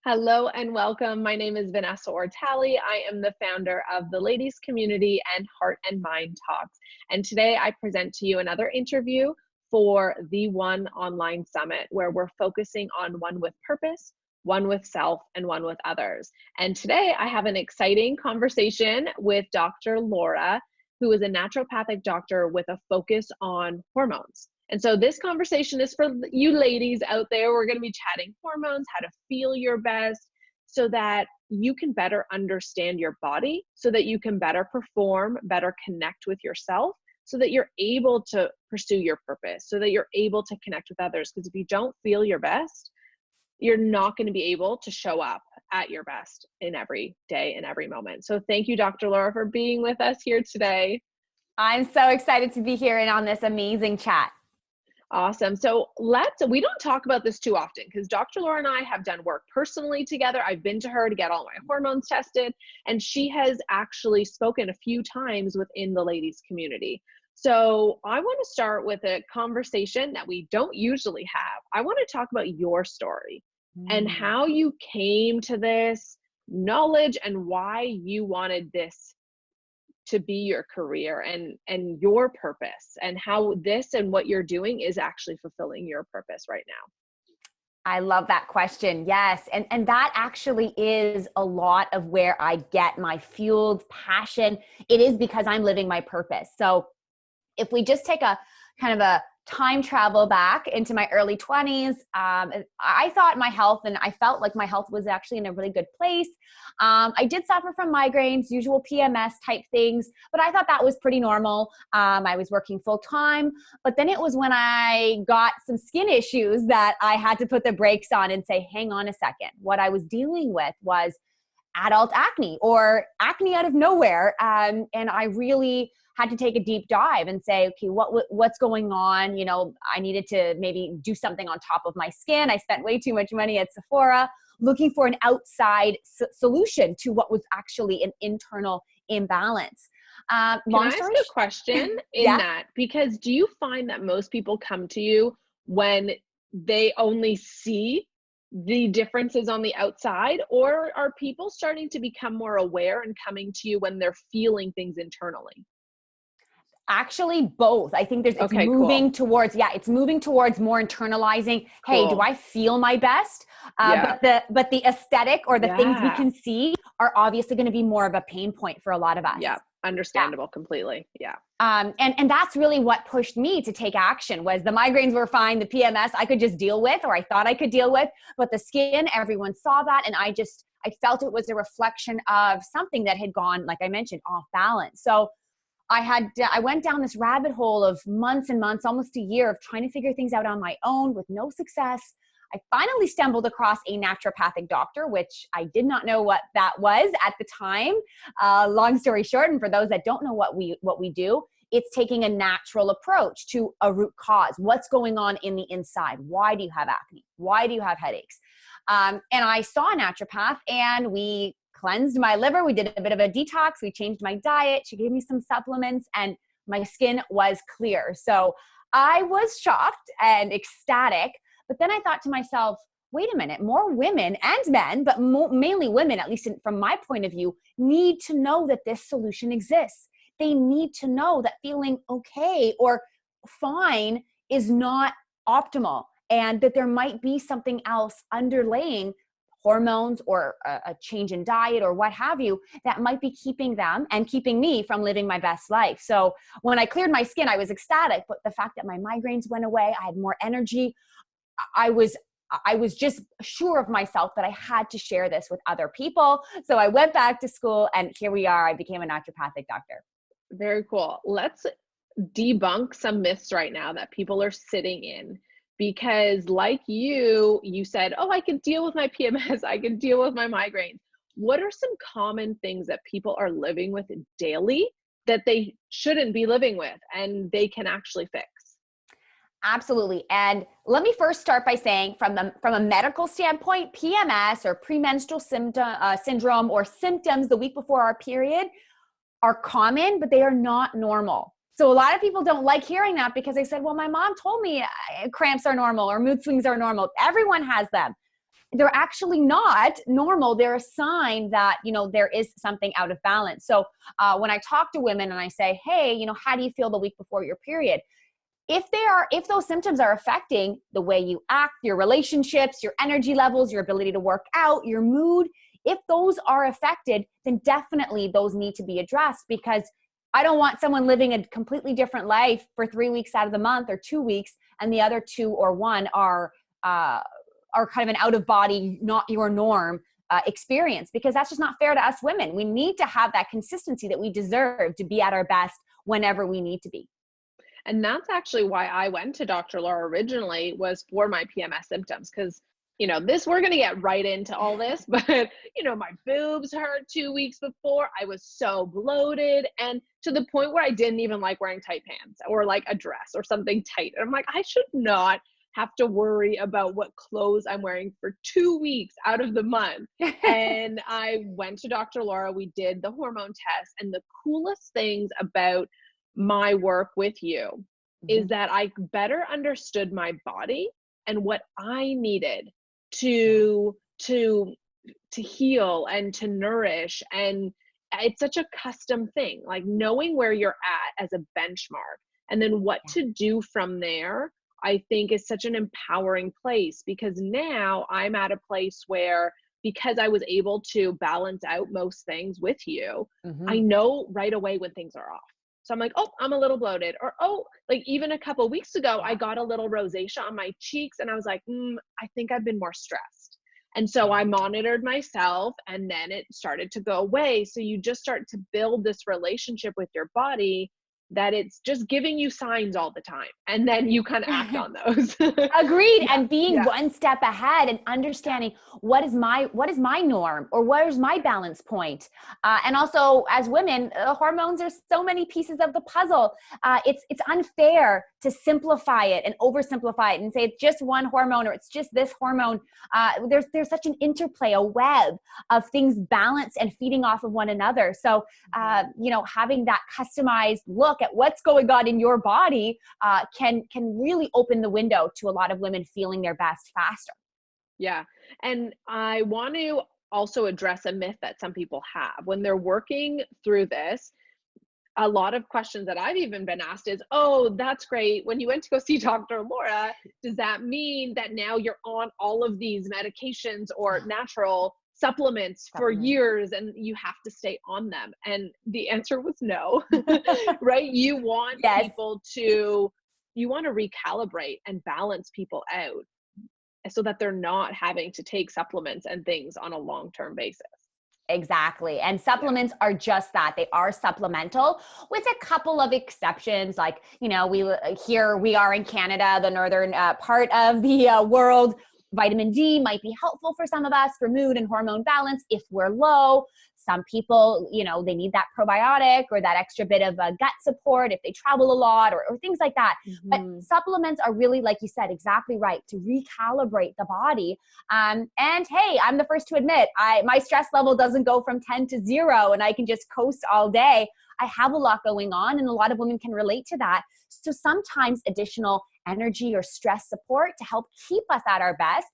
Hello and welcome. My name is Vanessa Ortali. I am the founder of the Ladies Community and Heart and Mind Talks. And today I present to you another interview for the One Online Summit, where we're focusing on one with purpose, one with self, and one with others. And today I have an exciting conversation with Dr. Laura, who is a naturopathic doctor with a focus on hormones. And so this conversation is for you ladies out there. We're going to be chatting hormones, how to feel your best, so that you can better understand your body, so that you can better perform, better connect with yourself, so that you're able to pursue your purpose, so that you're able to connect with others. Because if you don't feel your best, you're not going to be able to show up at your best in every day and every moment. So thank you, Dr. Laura, for being with us here today. I'm so excited to be here and on this amazing chat. Awesome. So we don't talk about this too often because Dr. Laura and I have done work personally together. I've been to her to get all my hormones tested, and she has actually spoken a few times within the ladies community. So I want to start with a conversation that we don't usually have. I want to talk about your story and how you came to this knowledge and why you wanted this to be your career and your purpose, and how this and what you're doing is actually fulfilling your purpose right now. I love that question. Yes. And that actually is a lot of where I get my fueled passion. It is because I'm living my purpose. So if we just take a kind of a time travel back into my early 20s, I thought my health, and I felt like my health was actually in a really good place. I did suffer from migraines, usual PMS type things, but I thought that was pretty normal. I was working full time, but then it was when I got some skin issues that I had to put the brakes on and say, hang on a second. What I was dealing with was adult acne, or acne out of nowhere. And I really had to take a deep dive and say, okay, what's going on? You know, I needed to maybe do something on top of my skin. I spent way too much money at Sephora looking for an outside solution to what was actually an internal imbalance. Can I ask a question in that? Because do you find that most people come to you when they only see the differences on the outside, or are people starting to become more aware and coming to you when they're feeling things internally? Actually, both. I think it's moving towards, it's moving towards more internalizing. Hey, do I feel my best? But the aesthetic or the things we can see are obviously going to be more of a pain point for a lot of us. Yeah, understandable completely. Yeah. And that's really what pushed me to take action. Was the migraines were fine, the PMS I could just deal with, or I thought I could deal with, but the skin, everyone saw that, and I felt it was a reflection of something that had gone, like I mentioned, off balance. So I went down this rabbit hole of months and months, almost a year, of trying to figure things out on my own with no success. I finally stumbled across a naturopathic doctor, which I did not know what that was at the time. Long story short, and for those that don't know what we do, it's taking a natural approach to a root cause. What's going on in the inside? Why do you have acne? Why do you have headaches? And I saw a naturopath, and we cleansed my liver. We did a bit of a detox. We changed my diet. She gave me some supplements, and my skin was clear. So I was shocked and ecstatic. But then I thought to myself, wait a minute, more women and men, but mainly women, at least from my point of view, need to know that this solution exists. They need to know that feeling okay or fine is not optimal, and that there might be something else underlaying hormones or a change in diet or what have you that might be keeping them and keeping me from living my best life. So when I cleared my skin, I was ecstatic, but the fact that my migraines went away, I had more energy, I was just sure of myself that I had to share this with other people. So I went back to school, and here we are. I became a naturopathic doctor. Very cool. Let's debunk some myths right now that people are sitting in. Because like you said, oh, I can deal with my PMS, I can deal with my migraines. What are some common things that people are living with daily that they shouldn't be living with and they can actually fix? Absolutely. And let me first start by saying from a medical standpoint, PMS or premenstrual syndrome or symptoms the week before our period are common, but they are not normal. So a lot of people don't like hearing that because they said, well, my mom told me cramps are normal or mood swings are normal. Everyone has them. they're actually not normal. They're a sign that, there is something out of balance. So when I talk to women and I say, hey, how do you feel the week before your period? If those symptoms are affecting the way you act, your relationships, your energy levels, your ability to work out, your mood, if those are affected, then definitely those need to be addressed, because I don't want someone living a completely different life for 3 weeks out of the month or 2 weeks, and the other 2 or 1 are kind of an out of body, not your norm experience, because that's just not fair to us women. We need to have that consistency that we deserve to be at our best whenever we need to be. And that's actually why I went to Dr. Laura originally, was for my PMS symptoms. Because, we're going to get right into all this, but, my boobs hurt 2 weeks before. I was so bloated, and to the point where I didn't even like wearing tight pants or like a dress or something tight. And I'm like, I should not have to worry about what clothes I'm wearing for 2 weeks out of the month. And I went to Dr. Laura. We did the hormone test, and the coolest things about my work with you is that I better understood my body and what I needed to heal and to nourish. And it's such a custom thing, like knowing where you're at as a benchmark and then what to do from there, I think is such an empowering place, because now I'm at a place where, because I was able to balance out most things with you, I know right away when things are off. So I'm like, oh, I'm a little bloated, or, oh, like even a couple of weeks ago, I got a little rosacea on my cheeks, and I was like, I think I've been more stressed. And so I monitored myself, and then it started to go away. So you just start to build this relationship with your body that it's just giving you signs all the time. And then you kind of act on those. Agreed. And being one step ahead and understanding what is my norm, or what is my balance point. And also, as women, hormones are so many pieces of the puzzle. It's unfair to simplify it and oversimplify it and say it's just one hormone or it's just this hormone. There's such an interplay, a web of things balanced and feeding off of one another. So, having that customized look at what's going on in your body can really open the window to a lot of women feeling their best faster. Yeah. And I want to also address a myth that some people have when they're working through this. A lot of questions that I've even been asked is, oh, that's great. When you went to go see Dr. Laura, does that mean that now you're on all of these medications or natural supplements for years and you have to stay on them? And the answer was no, right? You want people to, you want to recalibrate and balance people out so that they're not having to take supplements and things on a long-term basis. Exactly. And supplements are just that. They are supplemental, with a couple of exceptions. Like, here we are in Canada, the northern part of the world. Vitamin D might be helpful for some of us for mood and hormone balance if we're low. Some people, they need that probiotic or that extra bit of gut support if they travel a lot or things like that. But supplements are really, like you said, exactly right, to recalibrate the body. And hey, I'm the first to admit, my stress level doesn't go from 10 to 0 and I can just coast all day. I have a lot going on, and a lot of women can relate to that. So sometimes additional energy or stress support to help keep us at our best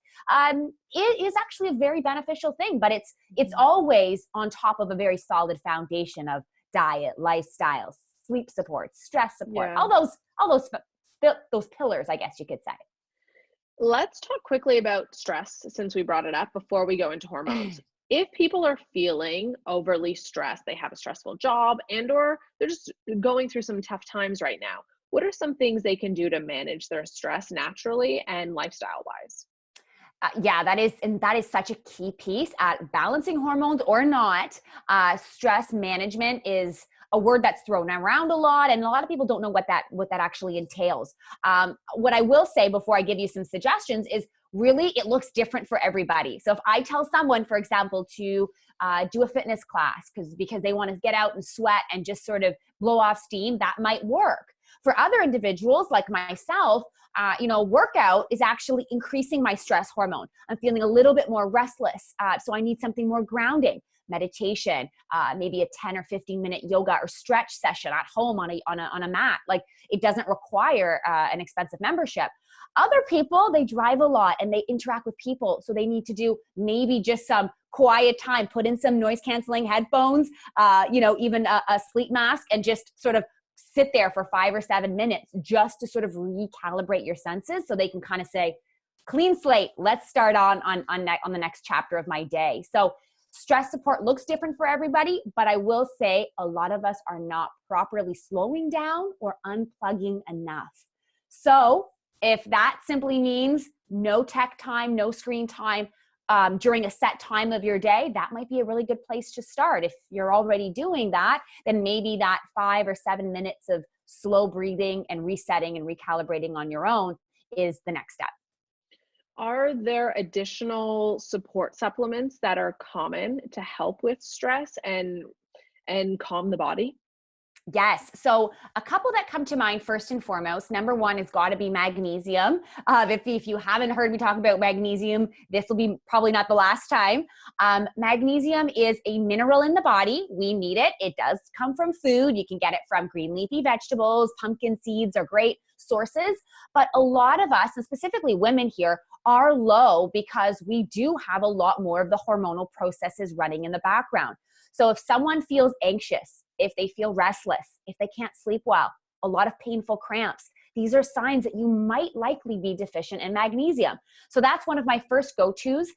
it is actually a very beneficial thing, but it's always on top of a very solid foundation of diet, lifestyle, sleep support, stress support, all those pillars, I guess you could say. Let's talk quickly about stress, since we brought it up, before we go into hormones. If people are feeling overly stressed, they have a stressful job, and or they're just going through some tough times right now, what are some things they can do to manage their stress naturally and lifestyle wise? That is such a key piece at balancing hormones or not. Stress management is a word that's thrown around a lot, and a lot of people don't know what that actually entails. What I will say before I give you some suggestions is, really, it looks different for everybody. So if I tell someone, for example, to do a fitness class because they want to get out and sweat and just sort of blow off steam, that might work. For other individuals like myself, workout is actually increasing my stress hormone. I'm feeling a little bit more restless, so I need something more grounding. Meditation, maybe a 10 or 15-minute yoga or stretch session at home on a mat. Like, it doesn't require an expensive membership. Other people, they drive a lot and they interact with people. So they need to do maybe just some quiet time, put in some noise canceling headphones, even a sleep mask, and just sort of sit there for 5 or 7 minutes just to sort of recalibrate your senses so they can kind of say, clean slate, let's start on the next chapter of my day. So stress support looks different for everybody, but I will say a lot of us are not properly slowing down or unplugging enough. So if that simply means no tech time, no screen time during a set time of your day, that might be a really good place to start. If you're already doing that, then maybe that 5 or 7 minutes of slow breathing and resetting and recalibrating on your own is the next step. Are there additional support supplements that are common to help with stress and calm the body? Yes. So a couple that come to mind first and foremost, number one has got to be magnesium. If you haven't heard me talk about magnesium, this will be probably not the last time. Magnesium is a mineral in the body. We need it. It does come from food. You can get it from green leafy vegetables, pumpkin seeds are great sources. But a lot of us, and specifically women here, are low because we do have a lot more of the hormonal processes running in the background. So if someone feels anxious, if they feel restless, if they can't sleep well, a lot of painful cramps, these are signs that you might likely be deficient in magnesium. So that's one of my first go-tos.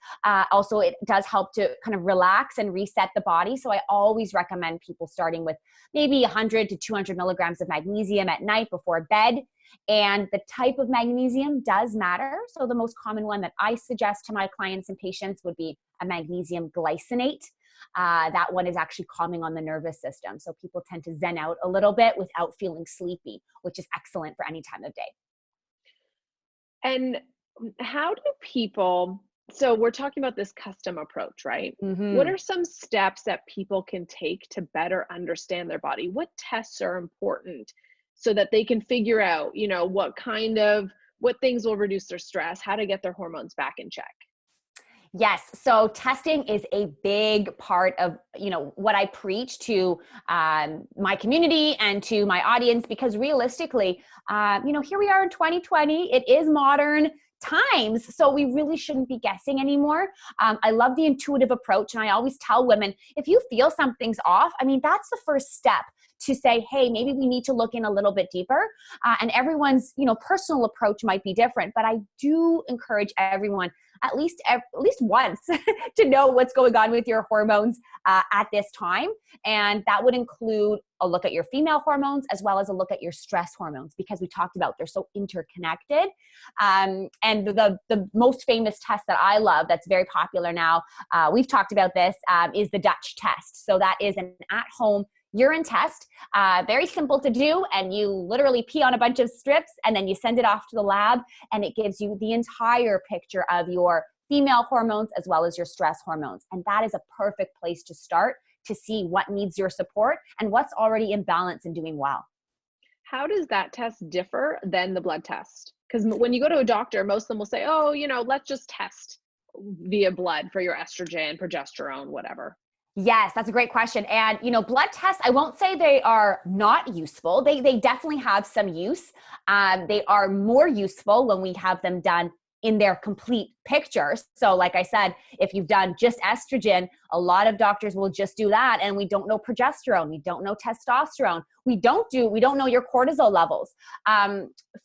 Also, it does help to kind of relax and reset the body. So I always recommend people starting with maybe 100 to 200 milligrams of magnesium at night before bed. And the type of magnesium does matter. So the most common one that I suggest to my clients and patients would be a magnesium glycinate. That one is actually calming on the nervous system. So people tend to zen out a little bit without feeling sleepy, which is excellent for any time of day. And how do people, so we're talking about this custom approach, right? What Mm-hmm. are some steps that people can take to better understand their body? What tests are important so that they can figure out, what things will reduce their stress, how to get their hormones back in check? Yes. So testing is a big part of, what I preach to my community and to my audience, because realistically, here we are in 2020, it is modern times. So we really shouldn't be guessing anymore. I love the intuitive approach. And I always tell women, if you feel something's off, that's the first step to say, hey, maybe we need to look in a little bit deeper. And everyone's, personal approach might be different, but I do encourage everyone at least once to know what's going on with your hormones at this time. And that would include a look at your female hormones as well as a look at your stress hormones, because we talked about they're so interconnected. And the most famous test that I love that's very popular now, we've talked about this, is the Dutch test. So that is an at-home urine test, very simple to do, and you literally pee on a bunch of strips and then you send it off to the lab, and it gives you the entire picture of your female hormones as well as your stress hormones. And that is a perfect place to start to see what needs your support and what's already in balance and doing well. How does that test differ than the blood test? Because when you go to a doctor, most of them will say, oh, let's just test via blood for your estrogen, progesterone, whatever. Yes, that's a great question. And, blood tests, I won't say they are not useful. They definitely have some use. They are more useful when we have them done in their complete picture. So like I said, if you've done just estrogen, a lot of doctors will just do that. And we don't know progesterone. We don't know testosterone. We don't know your cortisol levels.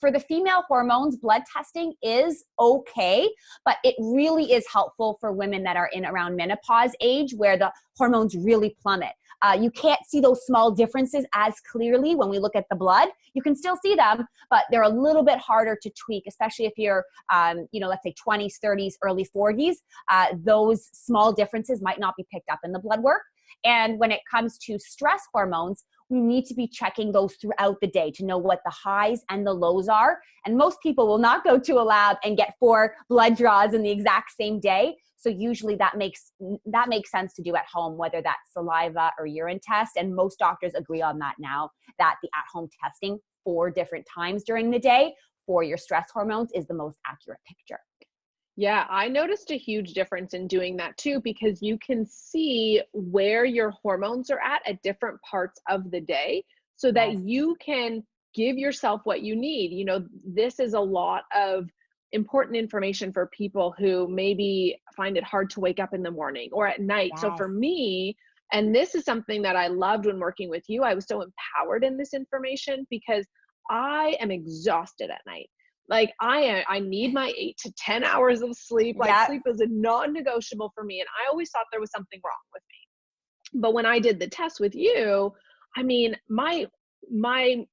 For the female hormones, blood testing is okay, but it really is helpful for women that are in around menopause age where the hormones really plummet. You can't see those small differences as clearly when we look at the blood. You can still see them, but they're a little bit harder to tweak, especially if you're, let's say 20s, 30s, early 40s. Those small differences might not be picked up in the blood work. And when it comes to stress hormones, we need to be checking those throughout the day to know what the highs and the lows are. And most people will not go to a lab and get 4 blood draws in the exact same day. So usually that makes sense to do at home, whether that's saliva or urine test. And most doctors agree on that now, that the at-home testing 4 different times during the day for your stress hormones is the most accurate picture. Yeah, I noticed a huge difference in doing that too, because you can see where your hormones are at different parts of the day so that Yes. you can give yourself what you need. This is a lot of important information for people who maybe find it hard to wake up in the morning or at night. So Yes. for me, and this is something that I loved when working with you, I was so empowered in this information because I am exhausted at night. Like I need my 8 to 10 hours of sleep. Like Yeah. sleep is a non-negotiable for me. And I always thought there was something wrong with me. But when I did the test with you, I mean, my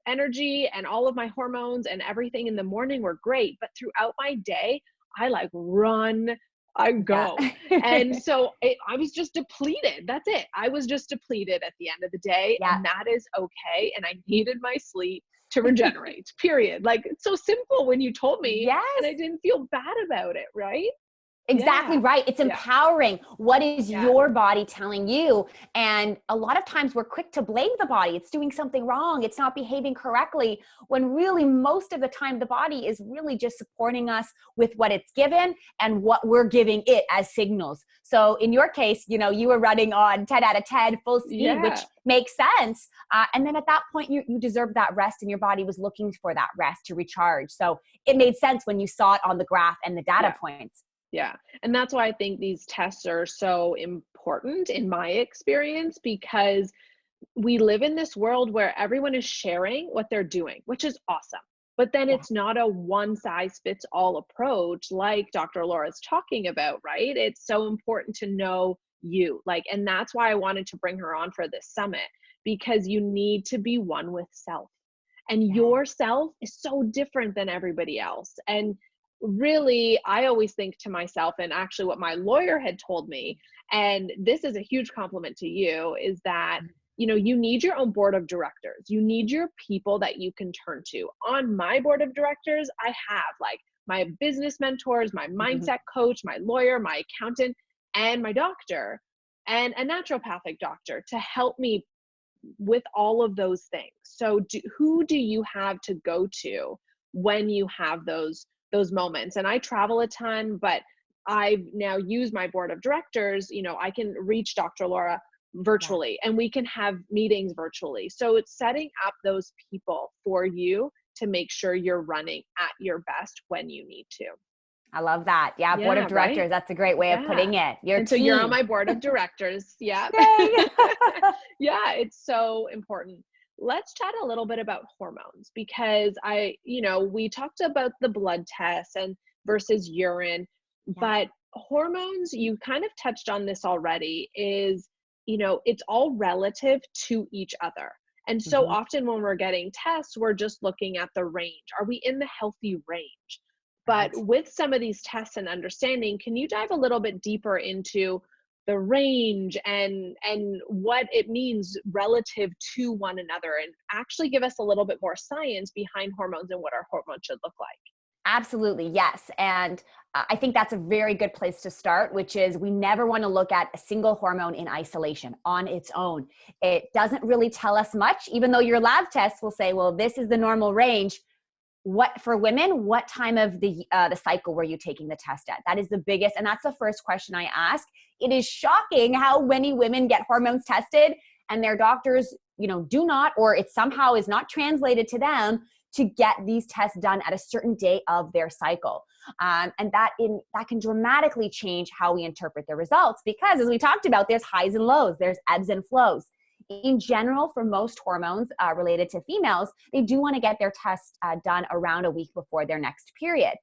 energy and all of my hormones and everything in the morning were great, but throughout my day, I like run, I go. Yeah. And so I was just depleted. That's it. I was just depleted at the end of the day, Yeah. and that is okay. And I needed my sleep to regenerate, period. Like it's so simple when you told me, and Yes. I didn't feel bad about it, right? Exactly Yeah. right. It's Yeah. empowering. What is Yeah. your body telling you? And a lot of times we're quick to blame the body. It's doing something wrong. It's not behaving correctly. When really most of the time the body is really just supporting us with what it's given and what we're giving it as signals. So in your case, you were running on 10 out of 10 full speed, which Yeah. makes sense. And then at that point, you deserved that rest, and your body was looking for that rest to recharge. So it made sense when you saw it on the graph and the data Yeah. points. Yeah. And that's why I think these tests are so important in my experience, because we live in this world where everyone is sharing what they're doing, which is awesome. But then Yeah. it's not a one size fits all approach like Dr. Laura's talking about, right? It's so important to know you. Like, and that's why I wanted to bring her on for this summit, because you need to be one with self. And Yeah. yourself is so different than everybody else. And really, I always think to myself, and actually what my lawyer had told me, and this is a huge compliment to you, is that you need your own board of directors. You need your people that you can turn to. On my board of directors, I have like my business mentors, my Mhm. mindset coach, my lawyer, my accountant, and my doctor, and a naturopathic doctor to help me with all of those things. So who do you have to go to when you have those moments? And I travel a ton, but I've now used my board of directors. I can reach Dr. Laura Yeah. virtually, and we can have meetings virtually. So it's setting up those people for you to make sure you're running at your best when you need to. I love that. Yeah. Board of Yeah, right? directors. That's a great way of Yeah. putting it. Your And so you're on team. my board of directors. Yeah. Yay. Yeah, it's so important. Let's chat a little bit about hormones, because we talked about the blood tests and versus urine, Yeah. but hormones, you kind of touched on this already, is, it's all relative to each other. And so Mhm. often when we're getting tests, we're just looking at the range. Are we in the healthy range? But Right. with some of these tests and understanding, can you dive a little bit deeper into the range and what it means relative to one another, and actually give us a little bit more science behind hormones and what our hormones should look like? Absolutely. Yes. And I think that's a very good place to start, which is we never want to look at a single hormone in isolation on its own. It doesn't really tell us much, even though your lab tests will say, well, this is the normal range. What for women, what time of the cycle were you taking the test at? That is the biggest, and that's the first question I ask. It is shocking how many women get hormones tested and their doctors, do not, or it somehow is not translated to them to get these tests done at a certain day of their cycle. And that can dramatically change how we interpret the results, because as we talked about, there's highs and lows, there's ebbs and flows. In general, for most hormones related to females, they do want to get their test done around a week before their next period.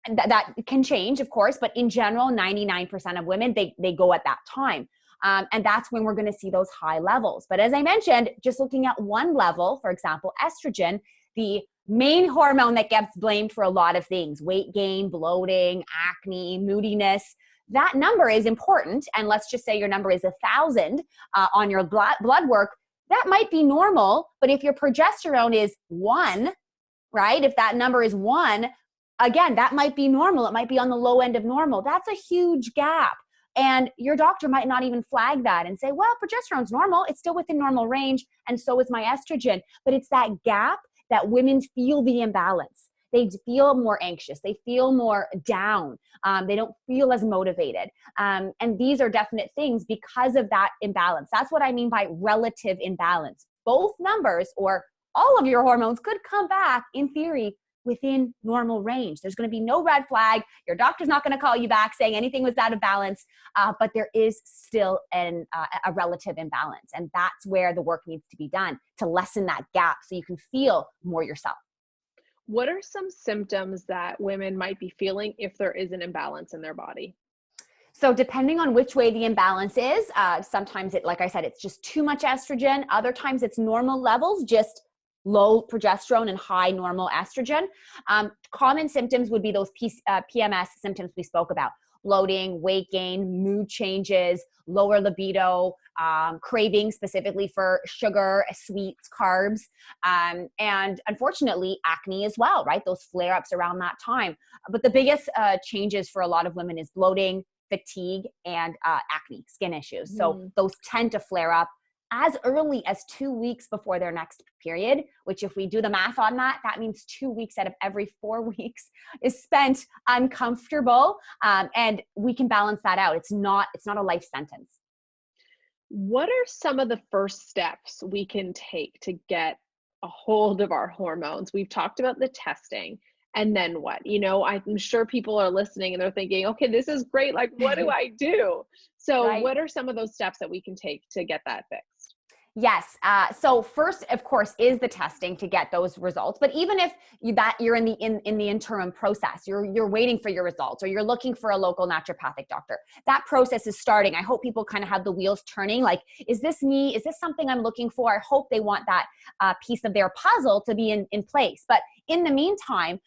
And that can change, of course, but in general, 99% of women, they go at that time. And that's when we're going to see those high levels. But as I mentioned, just looking at one level, for example, estrogen, the main hormone that gets blamed for a lot of things, weight gain, bloating, acne, moodiness, that number is important. And let's just say your number is 1,000 on your blood work. That might be normal, but if your progesterone is 1, right? If that number is 1, again, that might be normal. It might be on the low end of normal. That's a huge gap. And your doctor might not even flag that and say, well, progesterone's normal. It's still within normal range. And so is my estrogen. But it's that gap that women feel the imbalance. They feel more anxious. They feel more down. They don't feel as motivated. And these are definite things because of that imbalance. That's what I mean by relative imbalance. Both numbers or all of your hormones could come back, in theory, within normal range. There's going to be no red flag. Your doctor's not going to call you back saying anything was out of balance, but there is still a relative imbalance. And that's where the work needs to be done to lessen that gap so you can feel more yourself. What are some symptoms that women might be feeling if there is an imbalance in their body? So depending on which way the imbalance is, sometimes like I said, it's just too much estrogen. Other times it's normal levels, just low progesterone and high normal estrogen. Common symptoms would be those PMS symptoms we spoke about: bloating, weight gain, mood changes, lower libido, craving specifically for sugar, sweets, carbs, and unfortunately acne as well, right? Those flare-ups around that time. But the biggest changes for a lot of women is bloating, fatigue, and acne, skin issues. So those tend to flare up as early as 2 weeks before their next period, which if we do the math on that, that means 2 weeks out of every 4 weeks is spent uncomfortable. And we can balance that out. It's not a life sentence. What are some of the first steps we can take to get a hold of our hormones? We've talked about the testing. And then what? I'm sure people are listening and they're thinking, okay, this is great. Like, what do I do? So Right. what are some of those steps that we can take to get that fixed? Yes. So first, of course, is the testing to get those results. But even if you're in the interim process, you're waiting for your results, or you're looking for a local naturopathic doctor, that process is starting. I hope people kind of have the wheels turning. Like, is this me? Is this something I'm looking for? I hope they want that piece of their puzzle to be in place. But in the meantime,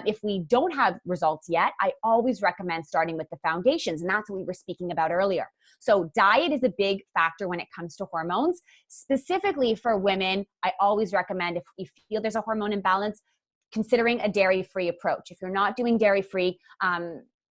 if we don't have results yet, I always recommend starting with the foundations, and that's what we were speaking about earlier. So diet is a big factor when it comes to hormones. Specifically for women, I always recommend, if you feel there's a hormone imbalance, considering a dairy-free approach. If you're not doing dairy-free,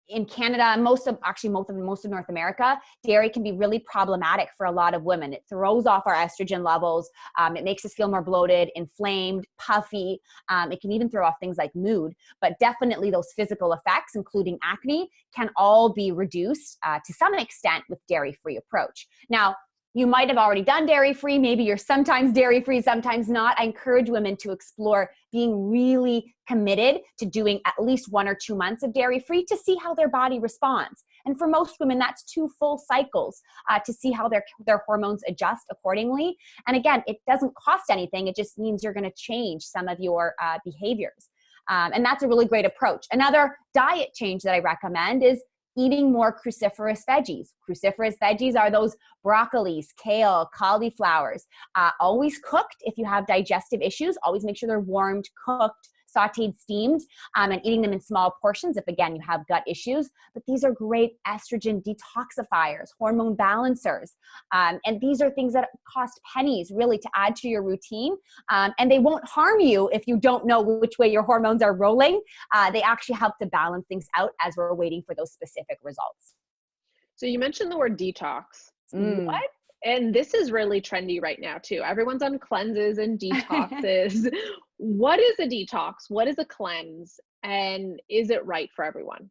in Canada, most of North America, dairy can be really problematic for a lot of women. It throws off our estrogen levels. It makes us feel more bloated, inflamed, puffy. It can even throw off things like mood, but definitely those physical effects, including acne, can all be reduced to some extent with dairy-free approach. Now, you might have already done dairy-free. Maybe you're sometimes dairy-free, sometimes not. I encourage women to explore being really committed to doing at least 1 or 2 months of dairy-free to see how their body responds. And for most women, that's 2 full cycles to see how their hormones adjust accordingly. And again, it doesn't cost anything. It just means you're going to change some of your behaviors. And that's a really great approach. Another diet change that I recommend is eating more cruciferous veggies. Cruciferous veggies are those broccolis, kale, cauliflowers, always cooked. If you have digestive issues, always make sure they're warmed, cooked, sauteed, steamed, and eating them in small portions if, again, you have gut issues. But these are great estrogen detoxifiers, hormone balancers. And these are things that cost pennies really to add to your routine. And they won't harm you if you don't know which way your hormones are rolling. They actually help to balance things out as we're waiting for those specific results. So you mentioned the word detox. What? And this is really trendy right now too. Everyone's on cleanses and detoxes. What is a detox? What is a cleanse? And is it right for everyone?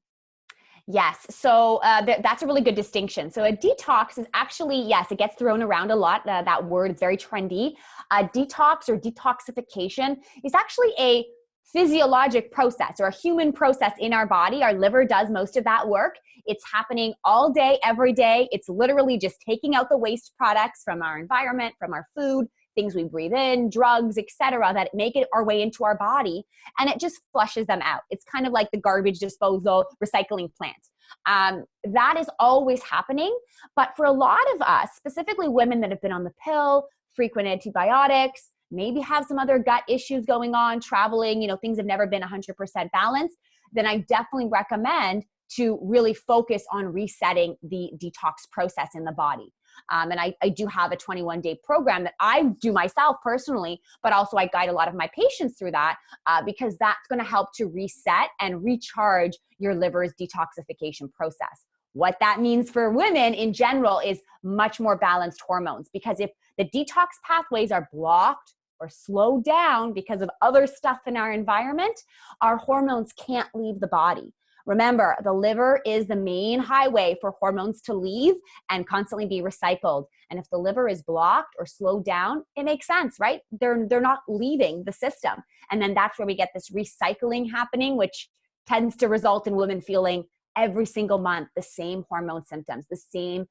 Yes. So that's a really good distinction. So a detox is actually, yes, it gets thrown around a lot. That word is very trendy. A detox or detoxification is actually a physiologic process or a human process in our body. Our liver does most of that work. It's happening all day, every day. It's literally just taking out the waste products from our environment, from our food, things we breathe in, drugs, etc., that make it our way into our body, and it just flushes them out. It's kind of like the garbage disposal recycling plant. That is always happening. But for a lot of us, specifically women that have been on the pill, frequent antibiotics, maybe have some other gut issues going on, traveling, things have never been 100% balanced, then I definitely recommend to really focus on resetting the detox process in the body. And I do have a 21-day program that I do myself personally, but also I guide a lot of my patients through that because that's going to help to reset and recharge your liver's detoxification process. What that means for women in general is much more balanced hormones, because if the detox pathways are blocked or slowed down because of other stuff in our environment, our hormones can't leave the body. Remember, the liver is the main highway for hormones to leave and constantly be recycled. And if the liver is blocked or slowed down, it makes sense, right? They're not leaving the system. And then that's where we get this recycling happening, which tends to result in women feeling every single month the same hormone symptoms, the same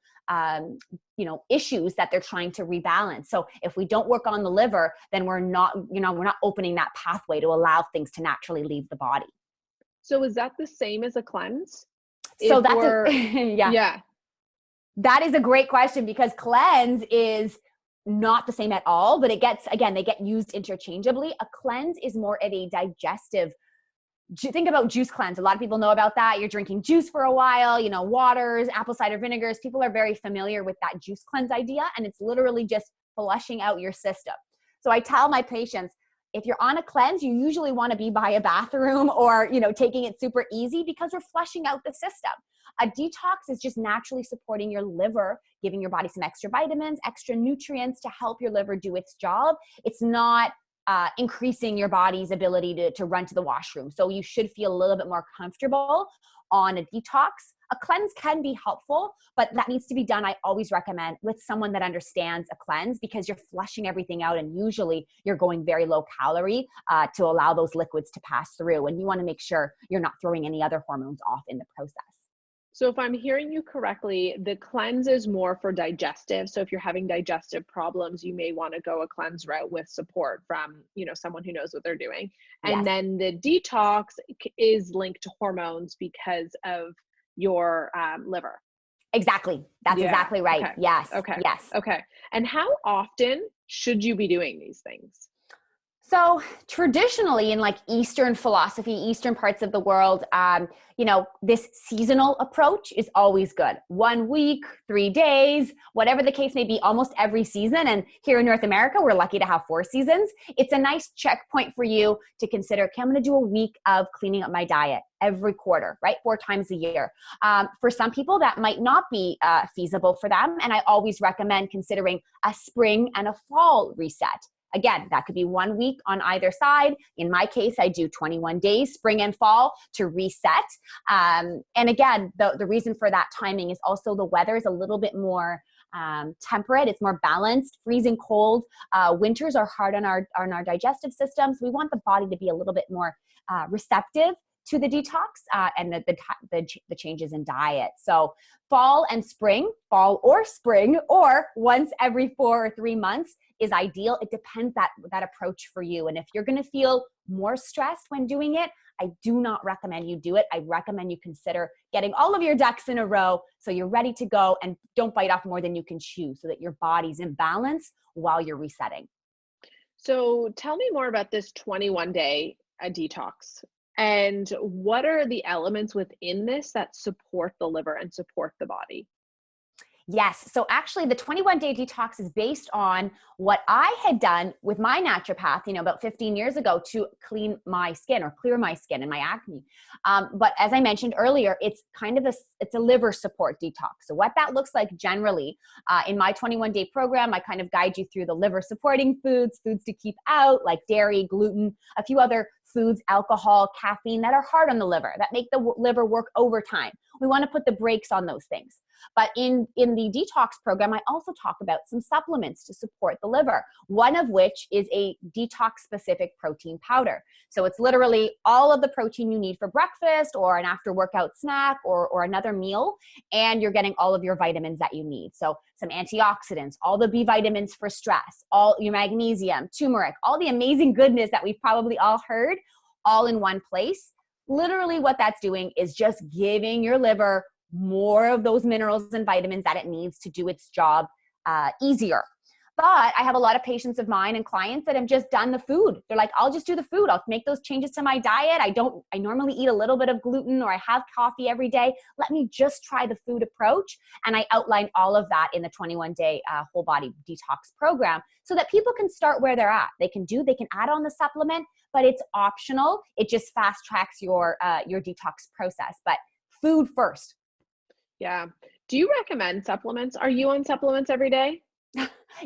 issues that they're trying to rebalance. So if we don't work on the liver, then we're not opening that pathway to allow things to naturally leave the body. So is that the same as a cleanse? So yeah. That is a great question, because cleanse is not the same at all, but they get used interchangeably. A cleanse is more of a digestive. Think about juice cleanse. A lot of people know about that. You're drinking juice for a while, waters, apple cider vinegars. People are very familiar with that juice cleanse idea, and it's literally just flushing out your system. So I tell my patients, if you're on a cleanse, you usually want to be by a bathroom or, taking it super easy, because we're flushing out the system. A detox is just naturally supporting your liver, giving your body some extra vitamins, extra nutrients to help your liver do its job. It's not increasing your body's ability to run to the washroom. So you should feel a little bit more comfortable on a detox. A cleanse can be helpful, but that needs to be done, I always recommend, with someone that understands a cleanse, because you're flushing everything out, and usually you're going very low calorie to allow those liquids to pass through. And you want to make sure you're not throwing any other hormones off in the process. So if I'm hearing you correctly, the cleanse is more for digestive. So if you're having digestive problems, you may want to go a cleanse route with support from, someone who knows what they're doing. And Yes. then the detox is linked to hormones because of your liver. Exactly. That's exactly right. Okay. Yes. Okay. Yes. Okay. And how often should you be doing these things? So traditionally, in like Eastern philosophy, Eastern parts of the world, this seasonal approach is always good. 1 week, 3 days, whatever the case may be, almost every season. And here in North America, we're lucky to have 4 seasons. It's a nice checkpoint for you to consider, okay, I'm going to do a week of cleaning up my diet every quarter, right? 4 times a year. For some people, that might not be feasible for them. And I always recommend considering a spring and a fall reset. Again, that could be 1 week on either side. In my case, I do 21 days, spring and fall, to reset. And again, the reason for that timing is also the weather is a little bit more temperate. It's more balanced. Freezing cold. Winters are hard on our digestive systems. We want the body to be a little bit more receptive to the detox and the changes in diet. So fall or spring, or once every 4 or 3 months is ideal. It depends that approach for you. And if you're going to feel more stressed when doing it, I do not recommend you do it. I recommend you consider getting all of your ducks in a row so you're ready to go, and don't bite off more than you can chew, so that your body's in balance while you're resetting. So tell me more about this 21-day detox. And what are the elements within this that support the liver and support the body? Yes. So actually the 21-day detox is based on what I had done with my naturopath, about 15 years ago, to clean my skin or clear my skin and my acne. But as I mentioned earlier, it's kind of it's a liver support detox. So what that looks like generally in my 21-day program, I kind of guide you through the liver supporting foods to keep out, like dairy, gluten, a few other foods, alcohol, caffeine, that are hard on the liver, that make the liver work overtime. We want to put the brakes on those things. But in the detox program, I also talk about some supplements to support the liver, one of which is a detox-specific protein powder. So it's literally all of the protein you need for breakfast or an after-workout snack or another meal, and you're getting all of your vitamins that you need. So some antioxidants, all the B vitamins for stress, all your magnesium, turmeric, all the amazing goodness that we've probably all heard, all in one place. Literally what that's doing is just giving your liver more of those minerals and vitamins that it needs to do its job easier. But I have a lot of patients of mine and clients that have just done the food. They're like, I'll just do the food. I'll make those changes to my diet. I normally eat a little bit of gluten, or I have coffee every day. Let me just try the food approach. And I outline all of that in the 21-day whole body detox program, so that people can start where they're at. They can add on the supplement, but it's optional. It just fast tracks your detox process. But food first. Yeah. Do you recommend supplements? Are you on supplements every day?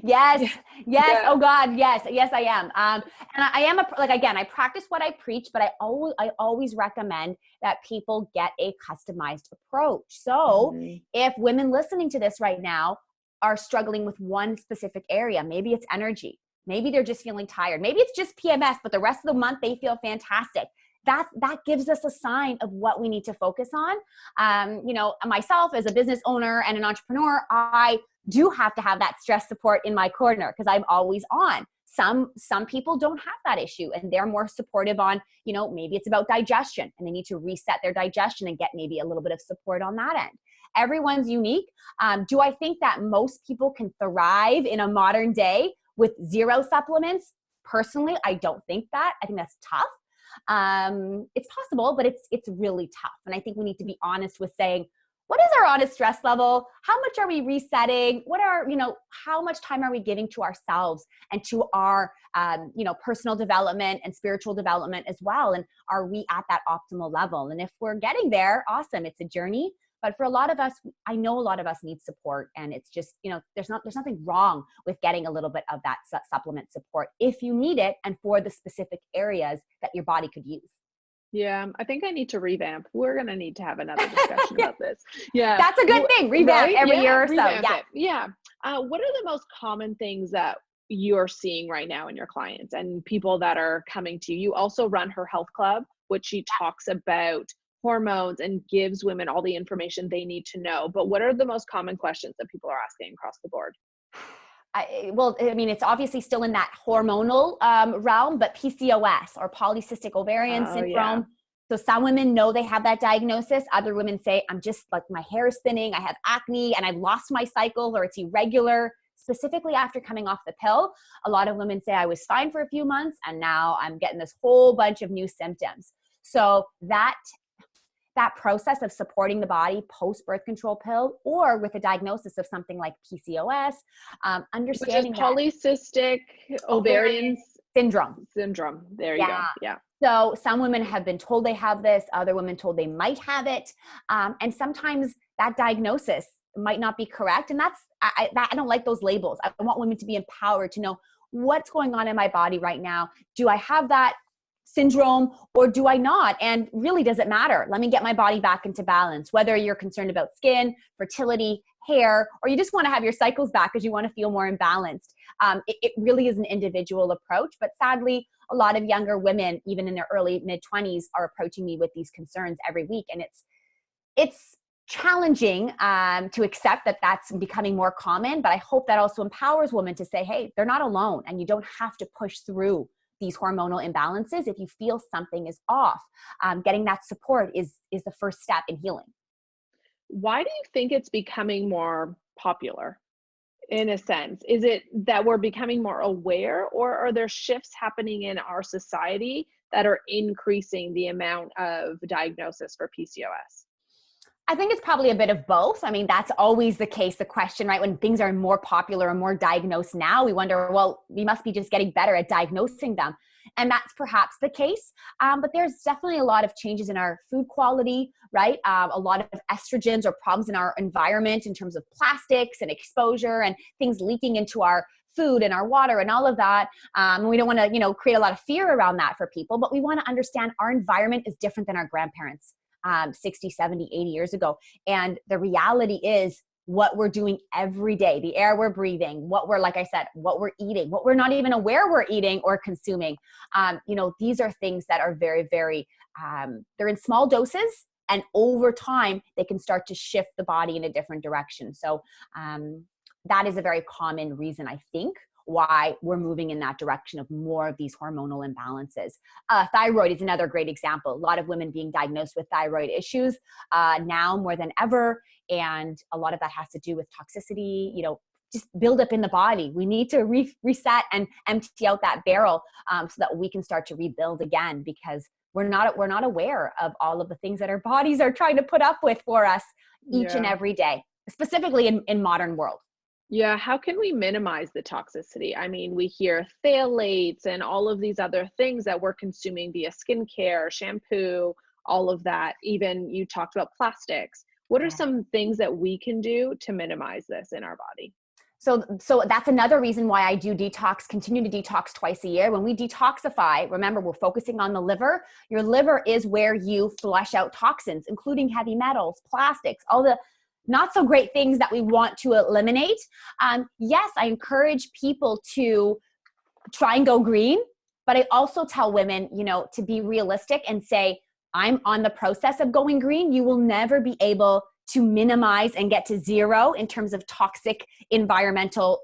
Yes, Yeah. yes. Yeah. Oh God, yes, yes, I am. And I am like, again, I practice what I preach, but I always recommend that people get a customized approach. So Mhm. if women listening to this right now are struggling with one specific area, maybe it's energy, maybe they're just feeling tired, maybe it's just PMS, but the rest of the month they feel fantastic. That gives us a sign of what we need to focus on. Myself as a business owner and an entrepreneur, I do have to have that stress support in my corner because I'm always on. Some people don't have that issue and they're more supportive on, maybe it's about digestion and they need to reset their digestion and get maybe a little bit of support on that end. Everyone's unique. Do I think that most people can thrive in a modern day with zero supplements? Personally, I don't think that. I think that's tough. It's possible, but it's really tough. And I think we need to be honest with saying, what is our honest stress level? How much are we resetting? How much time are we giving to ourselves and to our, personal development and spiritual development as well? And are we at that optimal level? And if we're getting there, awesome. It's a journey. But for a lot of us, I know a lot of us need support, and it's just, there's nothing wrong with getting a little bit of that supplement support if you need it and for the specific areas that your body could use. Yeah, I think I need to revamp. We're going to need to have another discussion about this. Yeah. That's a good thing. Revamp Right? every Yeah, year or so. revamp Yeah. it. Yeah. What are the most common things that you're seeing right now in your clients and people that are coming to you? You also run Her Health Club, which she talks about hormones and gives women all the information they need to know. But what are the most common questions that people are asking across the board? It's obviously still in that hormonal realm, but PCOS or polycystic ovarian Oh, yeah. syndrome. So some women know they have that diagnosis. Other women say, I'm just like, my hair is thinning, I have acne, and I've lost my cycle, or it's irregular. Specifically after coming off the pill, a lot of women say, I was fine for a few months, and now I'm getting this whole bunch of new symptoms. So that process of supporting the body post birth control pill or with a diagnosis of something like PCOS, Which is understanding that polycystic ovarian ovarian syndrome. syndrome. There you go. Yeah. Yeah. So some women have been told they have this, other women told they might have it. And sometimes that diagnosis might not be correct. And I don't like those labels. I want women to be empowered to know what's going on in my body right now. Do I have that syndrome or do I not? And really, does it matter? Let me get my body back into balance. Whether you're concerned about skin, fertility, hair, or you just want to have your cycles back because you want to feel more imbalanced. It really is an individual approach. But sadly, a lot of younger women, even in their early mid-20s, are approaching me with these concerns every week. And it's challenging to accept that that's becoming more common. But I hope that also empowers women to say, hey, they're not alone and you don't have to push through these hormonal imbalances. If you feel something is off, getting that support is the first step in healing. Why do you think it's becoming more popular in a sense? Is it that we're becoming more aware, or are there shifts happening in our society that are increasing the amount of diagnosis for PCOS? I think it's probably a bit of both. I mean, that's always the case, the question, right? When things are more popular and more diagnosed now, we wonder, well, we must be just getting better at diagnosing them. And that's perhaps the case. But there's definitely a lot of changes in our food quality, right? A lot of estrogens or problems in our environment in terms of plastics and exposure and things leaking into our food and our water and all of that. We don't want to, create a lot of fear around that for people, but we want to understand our environment is different than our grandparents. 60, 70, 80 years ago. And the reality is what we're doing every day, the air we're breathing, like I said, what we're eating, what we're not even aware we're eating or consuming. These are things that are very, very, they're in small doses. And over time, they can start to shift the body in a different direction. So that is a very common reason, I think, why we're moving in that direction of more of these hormonal imbalances. Thyroid is another great example. A lot of women being diagnosed with thyroid issues now more than ever. And a lot of that has to do with toxicity, just build up in the body. We need to reset and empty out that barrel so that we can start to rebuild again, because we're not aware of all of the things that our bodies are trying to put up with for us each and every day, specifically in modern world. Yeah, how can we minimize the toxicity? I mean, we hear phthalates and all of these other things that we're consuming via skincare, shampoo, all of that. Even you talked about plastics. What are some things that we can do to minimize this in our body? So that's another reason why I do detox, continue to detox twice a year. When we detoxify, remember, we're focusing on the liver. Your liver is where you flush out toxins, including heavy metals, plastics, all the not so great things that we want to eliminate. Yes, I encourage people to try and go green, but I also tell women, to be realistic and say, I'm on the process of going green. You will never be able to minimize and get to zero in terms of toxic environmental,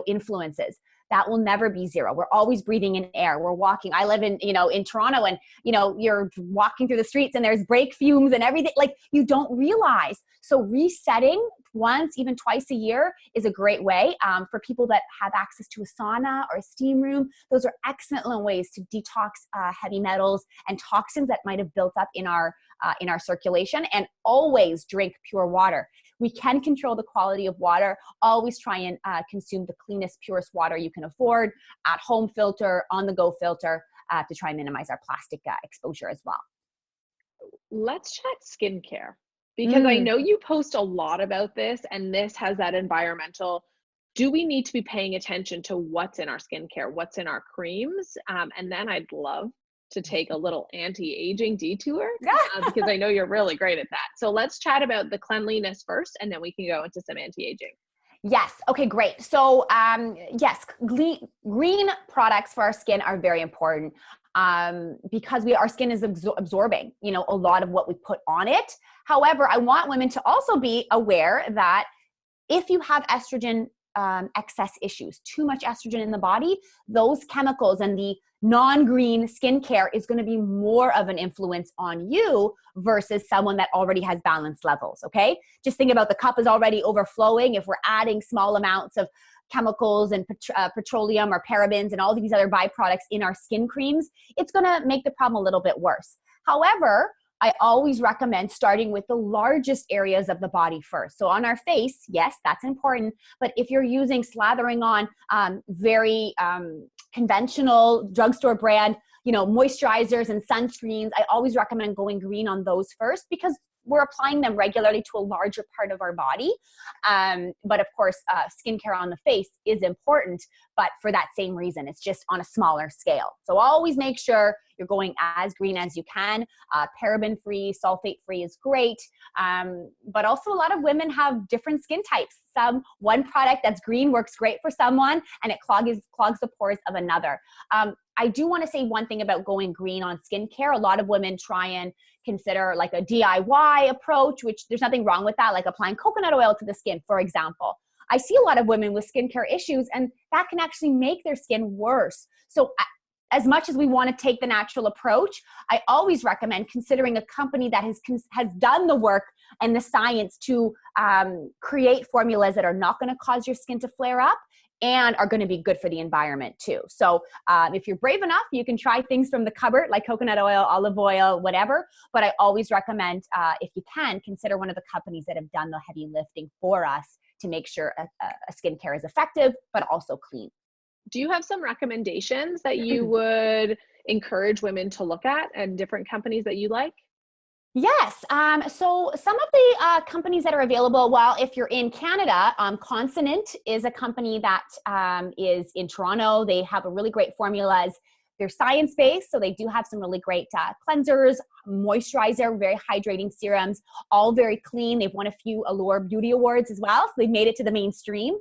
influences. That will never be zero. We're always breathing in air. We're walking. I live in Toronto, and, you're walking through the streets and there's brake fumes and everything. Like, you don't realize. So resetting once, even twice a year is a great way. For people that have access to a sauna or a steam room, those are excellent ways to detox heavy metals and toxins that might have built up in our circulation. And always drink pure water. We can control the quality of water. Always try and consume the cleanest, purest water you can afford, at home filter, on the go filter, to try and minimize our plastic exposure as well. Let's chat skincare, because I know you post a lot about this, and this has that environmental. Do we need to be paying attention to what's in our skincare, what's in our creams? And then I'd love to take a little anti-aging detour, because I know you're really great at that. So let's chat about the cleanliness first, and then we can go into some anti-aging. Yes. Okay, great. So yes, green products for our skin are very important, because our skin is absorbing, a lot of what we put on it. However, I want women to also be aware that if you have estrogen excess issues, too much estrogen in the body, those chemicals and the non-green skincare is going to be more of an influence on you versus someone that already has balanced levels. Okay. Just think about the cup is already overflowing. If we're adding small amounts of chemicals and petroleum or parabens and all these other byproducts in our skin creams, it's going to make the problem a little bit worse. However, I always recommend starting with the largest areas of the body first. So on our face, yes, that's important. But if you're slathering on very conventional drugstore brand, moisturizers and sunscreens, I always recommend going green on those first, because we're applying them regularly to a larger part of our body. But of course, skincare on the face is important, but for that same reason, it's just on a smaller scale. So always make sure you're going as green as you can. Paraben-free, sulfate-free is great. But also a lot of women have different skin types. One product that's green works great for someone, and it clogs the pores of another. I do want to say one thing about going green on skincare. A lot of women try and consider like a DIY approach, which there's nothing wrong with that, like applying coconut oil to the skin, for example. I see a lot of women with skincare issues, and that can actually make their skin worse. So as much as we want to take the natural approach, I always recommend considering a company that has done the work and the science to create formulas that are not going to cause your skin to flare up and are going to be good for the environment too. So if you're brave enough, you can try things from the cupboard like coconut oil, olive oil, whatever. But I always recommend, if you can, consider one of the companies that have done the heavy lifting for us to make sure a skincare is effective, but also clean. Do you have some recommendations that you would encourage women to look at, and different companies that you like? Yes. So some of the companies that are available, well, if you're in Canada, Consonant is a company that is in Toronto. They have a really great formulas. They're science-based, so they do have some really great cleansers, moisturizer, very hydrating serums, all very clean. They've won a few Allure Beauty Awards as well, so they've made it to the mainstream.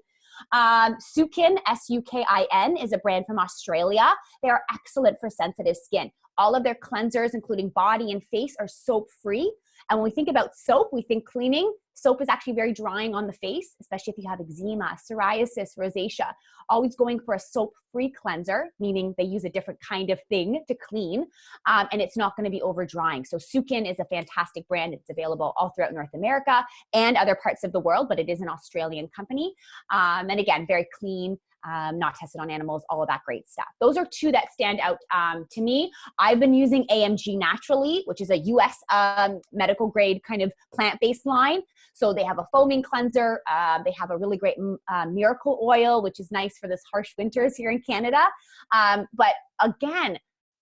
Sukin, Sukin, is a brand from Australia. They are excellent for sensitive skin. All of their cleansers, including body and face, are soap-free. And when we think about soap, we think cleaning. Soap is actually very drying on the face, especially if you have eczema, psoriasis, rosacea. Always going for a soap-free cleanser, meaning they use a different kind of thing to clean, and it's not going to be over-drying. So Sukin is a fantastic brand. It's available all throughout North America and other parts of the world, but it is an Australian company. And again, very clean, not tested on animals, all of that great stuff. Those are two that stand out to me. I've been using AMG Naturally, which is a US medical grade kind of plant-based line. So they have a foaming cleanser. They have a really great miracle oil, which is nice for this harsh winters here in Canada. But again,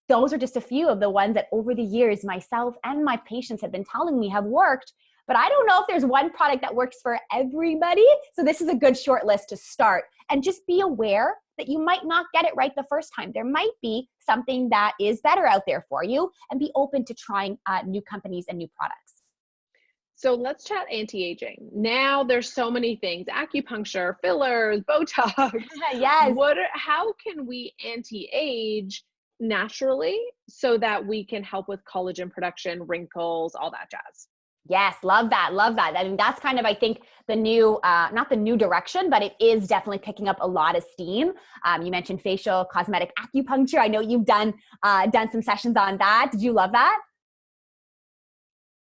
those are just a few of the ones that over the years, myself and my patients have been telling me have worked. but I don't know if there's one product that works for everybody. So this is a good short list to start. And just be aware that you might not get it right the first time. There might be something that is better out there for you, and be open to trying new companies and new products. So let's chat anti-aging. Now there's so many things: acupuncture, fillers, Botox. Yes. How can we anti-age naturally so that we can help with collagen production, wrinkles, all that jazz? Yes, love that. Love that. I mean, that's kind of, I think, the new, not the new direction, but it is definitely picking up a lot of steam. You mentioned facial cosmetic acupuncture. I know you've done some sessions on that. Did you love that?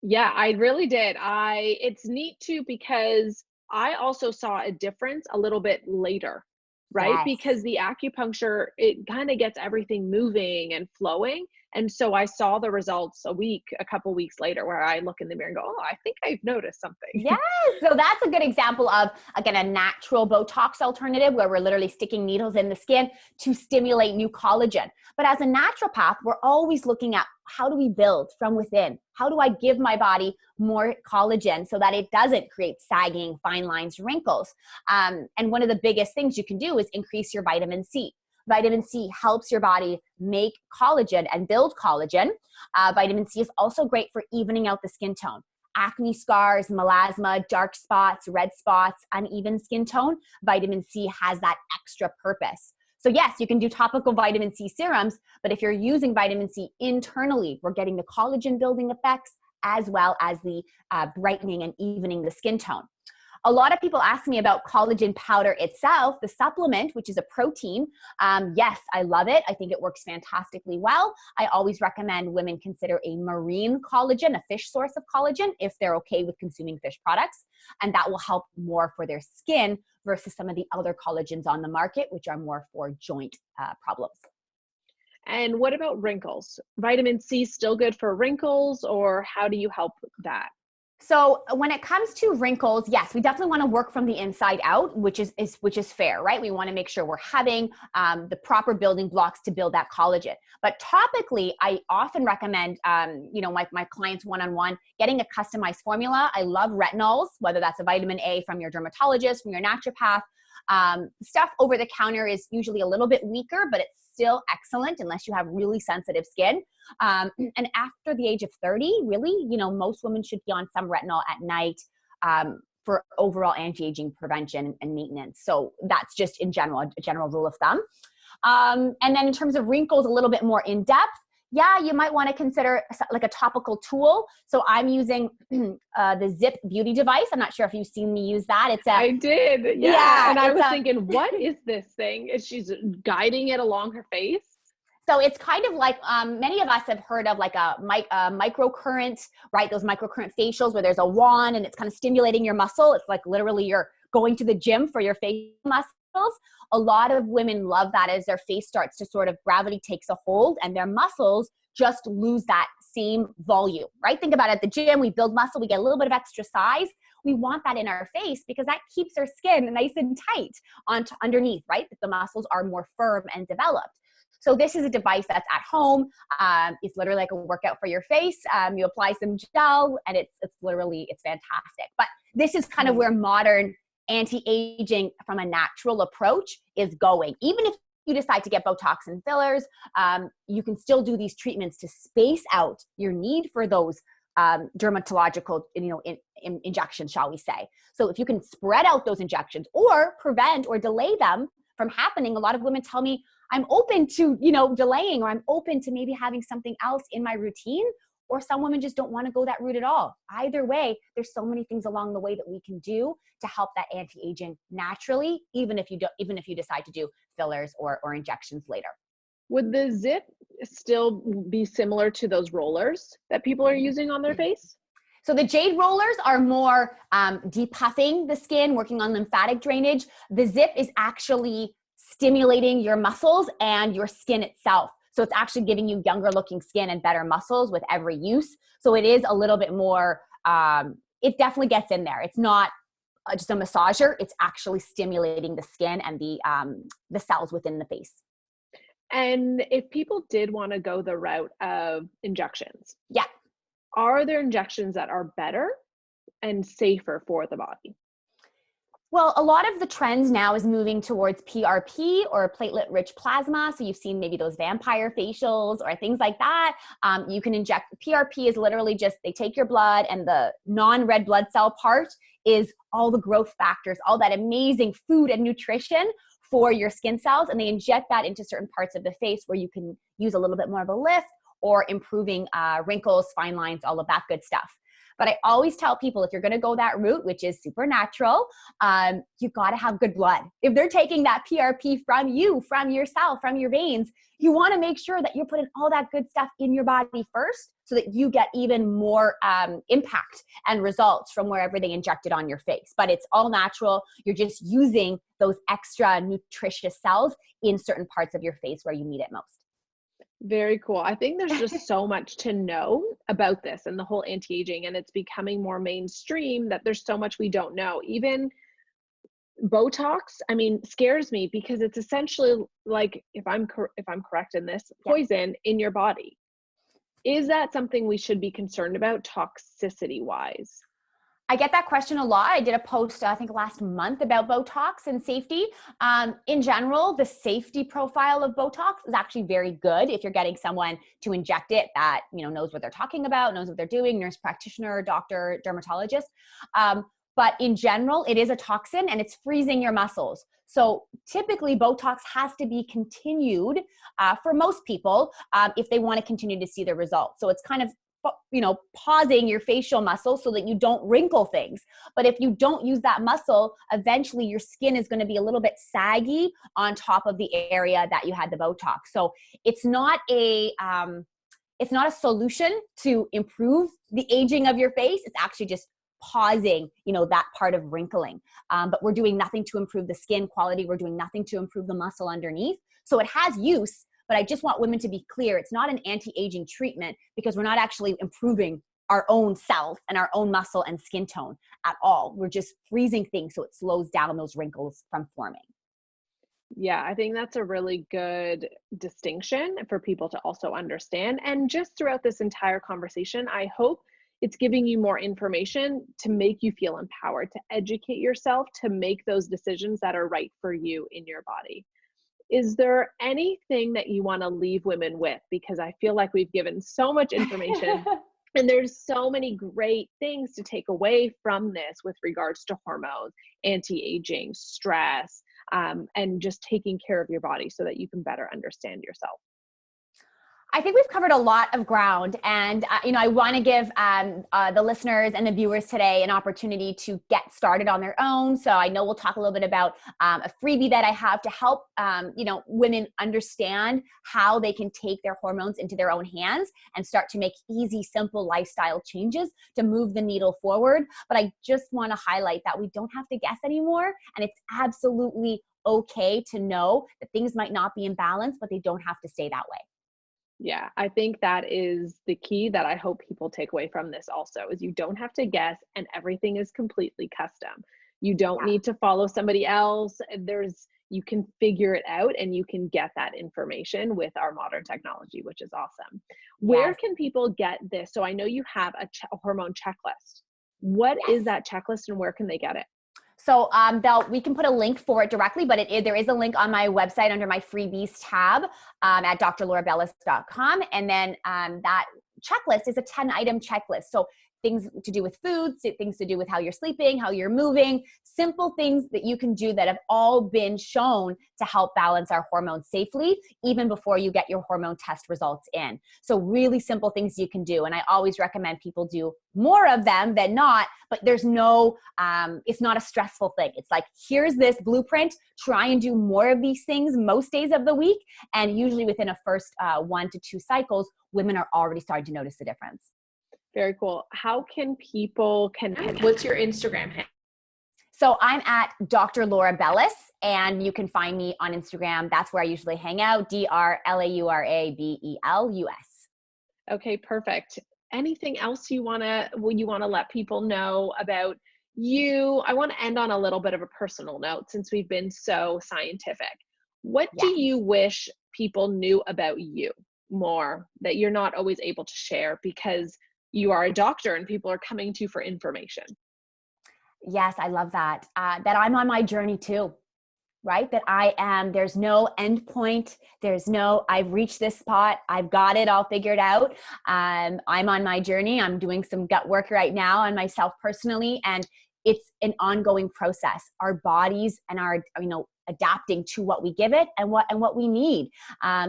Yeah, I really did. It's neat too because I also saw a difference a little bit later, right? Yes. Because the acupuncture, it kind of gets everything moving and flowing. And so I saw the results a couple weeks later, where I look in the mirror and go, oh, I think I've noticed something. Yes. So that's a good example of, again, a natural Botox alternative where we're literally sticking needles in the skin to stimulate new collagen. But as a naturopath, we're always looking at, how do we build from within? How do I give my body more collagen so that it doesn't create sagging, fine lines, wrinkles? And one of the biggest things you can do is increase your vitamin C. Vitamin C helps your body make collagen and build collagen. Vitamin C is also great for evening out the skin tone. Acne scars, melasma, dark spots, red spots, uneven skin tone, vitamin C has that extra purpose. So yes, you can do topical vitamin C serums, but if you're using vitamin C internally, we're getting the collagen building effects as well as the brightening and evening the skin tone. A lot of people ask me about collagen powder itself, the supplement, which is a protein. Yes, I love it. I think it works fantastically well. I always recommend women consider a marine collagen, a fish source of collagen, if they're okay with consuming fish products. And that will help more for their skin versus some of the other collagens on the market, which are more for joint problems. And what about wrinkles? Vitamin C still good for wrinkles, or how do you help that? So when it comes to wrinkles, yes, we definitely want to work from the inside out, which is fair, right? We want to make sure we're having the proper building blocks to build that collagen. But topically, I often recommend, my clients one-on-one, getting a customized formula. I love retinols, whether that's a vitamin A from your dermatologist, from your naturopath. Stuff over the counter is usually a little bit weaker, but it's still excellent unless you have really sensitive skin. And after the age of 30, really, most women should be on some retinol at night for overall anti-aging prevention and maintenance. So that's just in general, a general rule of thumb. And then in terms of wrinkles, a little bit more in depth, yeah, you might want to consider like a topical tool. So I'm using the Zip Beauty device. I'm not sure if you've seen me use that. I did, yeah. And I was thinking, what is this thing? She's guiding it along her face. So it's kind of like, many of us have heard of like a microcurrent, right? Those microcurrent facials where there's a wand and it's kind of stimulating your muscle. It's like literally you're going to the gym for your face muscles. A lot of women love that as their face starts to sort of, gravity takes a hold and their muscles just lose that same volume, right? Think about it, at the gym, we build muscle, we get a little bit of extra size. We want that in our face because that keeps our skin nice and tight underneath, right? The muscles are more firm and developed. So this is a device that's at home. It's literally like a workout for your face. You apply some gel and it's fantastic. But this is kind of where modern anti-aging from a natural approach is going. Even if you decide to get Botox and fillers, you can still do these treatments to space out your need for those dermatological, injections, shall we say. So if you can spread out those injections or prevent or delay them from happening, a lot of women tell me, I'm open to, delaying, or I'm open to maybe having something else in my routine, or some women just don't want to go that route at all. Either way, there's so many things along the way that we can do to help that anti-aging naturally, even if you decide to do fillers or injections later. Would the Zip still be similar to those rollers that people are using on their face? So the jade rollers are more depuffing the skin, working on lymphatic drainage. The Zip is actually stimulating your muscles and your skin itself. So it's actually giving you younger looking skin and better muscles with every use. So it is a little bit more, it definitely gets in there. It's not just a massager. It's actually stimulating the skin and the cells within the face. And if people did want to go the route of injections, Yeah. are there injections that are better? and safer for the body? Well, a lot of the trends now is moving towards PRP or platelet-rich plasma. So you've seen maybe those vampire facials or things like that. You can inject. PRP is literally just they take your blood, and the non-red blood cell part is all the growth factors, all that amazing food and nutrition for your skin cells, and they inject that into certain parts of the face where you can use a little bit more of a lift or improving wrinkles, fine lines, all of that good stuff. But I always tell people, if you're going to go that route, which is supernatural, you got to have good blood. If they're taking that PRP from you, from yourself, from your veins, you want to make sure that you're putting all that good stuff in your body first so that you get even more impact and results from wherever they inject it on your face. But it's all natural. You're just using those extra nutritious cells in certain parts of your face where you need it most. Very cool. I think there's just so much to know about this and the whole anti-aging, and it's becoming more mainstream that there's so much we don't know. Even Botox, I mean, scares me because it's essentially like, if I'm correct in this, poison in your body. Is that something we should be concerned about toxicity wise? I get that question a lot. I did a post, I think last month, about Botox and safety. In general, the safety profile of Botox is actually very good if you're getting someone to inject it that, knows what they're talking about, knows what they're doing, nurse practitioner, doctor, dermatologist. But in general, it is a toxin and it's freezing your muscles. So typically Botox has to be continued for most people if they want to continue to see the results. So it's kind of pausing your facial muscle so that you don't wrinkle things. But if you don't use that muscle, eventually your skin is going to be a little bit saggy on top of the area that you had the Botox. So it's not a solution to improve the aging of your face. It's actually just pausing, that part of wrinkling. But we're doing nothing to improve the skin quality. We're doing nothing to improve the muscle underneath. So it has use. But I just want women to be clear, it's not an anti-aging treatment because we're not actually improving our own self and our own muscle and skin tone at all. We're just freezing things so it slows down those wrinkles from forming. Yeah, I think that's a really good distinction for people to also understand. And just throughout this entire conversation, I hope it's giving you more information to make you feel empowered, to educate yourself, to make those decisions that are right for you in your body. Is there anything that you want to leave women with? Because I feel like we've given so much information and there's so many great things to take away from this with regards to hormones, anti-aging, stress, and just taking care of your body so that you can better understand yourself. I think we've covered a lot of ground, and I want to give the listeners and the viewers today an opportunity to get started on their own. So I know we'll talk a little bit about a freebie that I have to help women understand how they can take their hormones into their own hands and start to make easy, simple lifestyle changes to move the needle forward. But I just want to highlight that we don't have to guess anymore, and it's absolutely okay to know that things might not be in balance, but they don't have to stay that way. Yeah, I think that is the key that I hope people take away from this also, is you don't have to guess and everything is completely custom. You don't need to follow somebody else. You can figure it out and you can get that information with our modern technology, which is awesome. Where can people get this? So I know you have a hormone checklist. What is that checklist and where can they get it? So we can put a link for it directly, but there is a link on my website under my freebies tab at drlaurabelus.com. And then that checklist is a 10-item checklist. So things to do with food, things to do with how you're sleeping, how you're moving, simple things that you can do that have all been shown to help balance our hormones safely, even before you get your hormone test results in. So really simple things you can do. And I always recommend people do more of them than not, but there's no, it's not a stressful thing. It's like, here's this blueprint, try and do more of these things most days of the week. And usually within a first 1 to 2 cycles, women are already starting to notice the difference. Very cool. How can people connect? What's your Instagram handle? So I'm at Dr. Laura Belus, and you can find me on Instagram. That's where I usually hang out, DRLAURABELUS. Okay, perfect. Anything else you want to let people know about you? I want to end on a little bit of a personal note since we've been so scientific. What do you wish people knew about you more that you're not always able to share because you are a doctor and people are coming to you for information. Yes, I love that. That I'm on my journey too, right? That there's no end point. I've reached this spot. I've got it all figured out. I'm on my journey. I'm doing some gut work right now on myself personally. And it's an ongoing process. Our bodies and adapting to what we give it and what we need.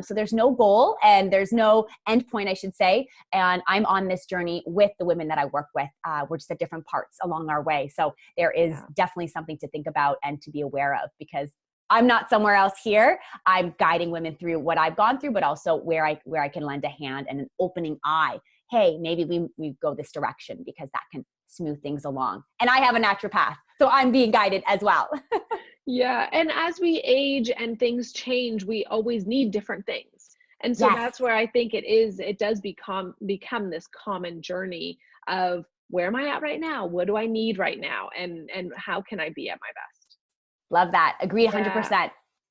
So there's no goal and there's no end point, I should say. And I'm on this journey with the women that I work with. We're just at different parts along our way. So there is definitely something to think about and to be aware of, because I'm not somewhere else here. I'm guiding women through what I've gone through, but also where I can lend a hand and an opening eye. Hey, maybe we go this direction, because that can smooth things along. And I have a naturopath, so I'm being guided as well. Yeah. And as we age and things change, we always need different things. And so Yes. that's where I think it does become this common journey of, where am I at right now? What do I need right now? And how can I be at my best? Love that. Agree 100%. Yeah.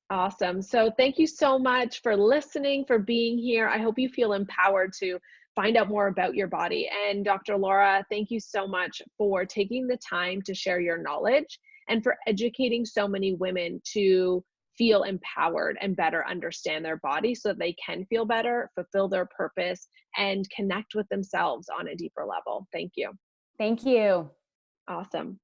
Awesome. So thank you so much for listening, for being here. I hope you feel empowered to find out more about your body. And Dr. Laura, thank you so much for taking the time to share your knowledge and for educating so many women to feel empowered and better understand their body so that they can feel better, fulfill their purpose, and connect with themselves on a deeper level. Thank you. Thank you. Awesome.